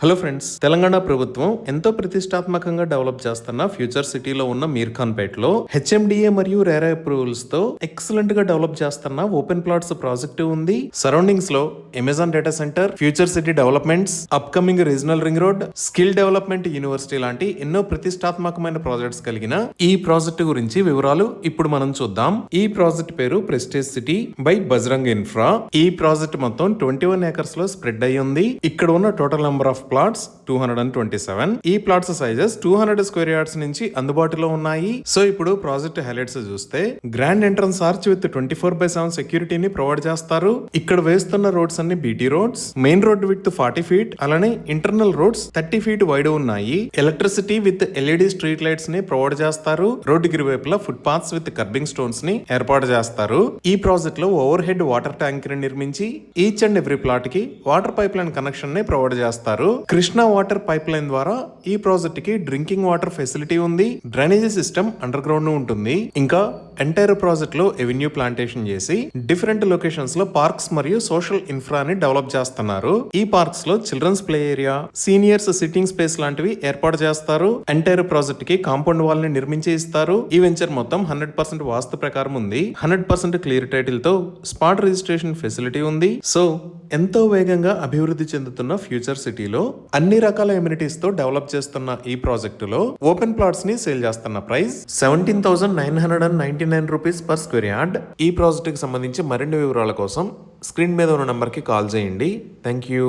Hello friends, Telangana ప్రభుత్వం ఎంతో ప్రతిష్టాత్మకంగా డెవలప్ చేస్తున్న ఫ్యూచర్ సిటీలో ఉన్న మీర్ఖాన్పేటలో హెచ్ఎండిఏ మరియు రేరా అప్రూవల్స్ తో ఎక్సలెంట్ గా డెవలప్ చేస్తున్న ఓపెన్ ప్లాట్స్ ప్రాజెక్టు ఉంది. సరౌండింగ్స్ లో Amazon data centre, future city developments, upcoming regional ring road, skill development university లాంటి ఎన్నో ప్రతిష్టాత్మకమైన ప్రాజెక్ట్స్ కలిగిన ఈ ప్రాజెక్టు గురించి వివరాలు ఇప్పుడు మనం చూద్దాం. ఈ ప్రాజెక్ట్ పేరు prestige city by Bajrang infra. ఈ ప్రాజెక్ట్ మొత్తం 21 ఏకర్స్ లో స్ప్రెడ్ అయ్యి ఉంది. ఇక్కడ ఉన్న టోటల్ నెంబర్ ఆఫ్ ప్లాట్స్ 227. ఈ ప్లాట్స్ సైజెస్ 200 స్క్వేర్ యార్డ్స్ నుంచి అందుబాటులో ఉన్నాయి. సో ఇప్పుడు ప్రాజెక్ట్ హైలైట్స్ చూస్తే గ్రాండ్ ఎంట్రన్స్ ఆర్చ్ విత్ 24/7 సెక్యూరిటీని ప్రొవైడ్ చేస్తారు. ఇక్కడ వేస్తున్న రోడ్స్ అన్ని BT roads. Main road with 40 feet, అలానే ఇంటర్నల్ రోడ్స్ 30 ఫీట్ వైడ్ ఉన్నాయి. Electricity with LED street lights ని ప్రొవైడ్ చేస్తారు. రోడ్డు ఇరువైపులా foot paths with kerbing stones ని ఏర్పాటు చేస్తారు. ఈ ప్రాజెక్ట్ లో ఓవర్ హెడ్ వాటర్ ట్యాంక్ ని నిర్మించి ఈచ్ అండ్ ఎవ్రీ ప్లాట్ కి వాటర్ పైప్ లైన్ కనెక్షన్ ని ప్రొవైడ్ చేస్తారు. కృష్ణా వాటర్ పైప్ లైన్ ద్వారా ఈ ప్రాజెక్ట్ కి డ్రింకింగ్ వాటర్ ఫెసిలిటీ ఉంది. డ్రైనేజీ సిస్టమ్ అండర్ గ్రౌండ్ ఉంటుంది. ఇంకా ఎంటైర్ ప్రాజెక్ట్ లో ఎవెన్యూ ప్లాంటేషన్ చేసి డిఫరెంట్ లొకేషన్స్ లో పార్క్స్ మరియు సోషల్ ఇన్ఫ్రాని డెవలప్ చేస్తున్నారు. ఈ పార్క్స్ లో childrens play area, seniors sitting space లాంటివి ఏర్పాటు చేస్తారు. ఎంటైర్ ప్రాజెక్ట్ కి కాంపౌండ్ వాల్ ని నిర్మించి ఇస్తారు. ఈ వెంచర్ మొత్తం 100% వాస్తు ప్రకారం ఉంది. 100% క్లియర్ టైటిల్ తో స్పాట్ రిజిస్ట్రేషన్ ఫెసిలిటీ ఉంది. సో ఎంతో వేగంగా అభివృద్ధి చెందుతున్న ఫ్యూచర్ సిటీలో అన్ని రకాల ఎమ్యూనిటీస్ తో డెవలప్ చేస్తున్న ఈ ప్రాజెక్టులో ఓపెన్ ప్లాట్స్ ని సేల్ చేస్తున్న price 17,999 rupees per square yard. ఈ ప్రాజెక్ట్ కి సంబంధించి మరిన్ని వివరాల కోసం స్క్రీన్ మీద ఉన్న నంబర్ కి కాల్ చేయండి. Thank you.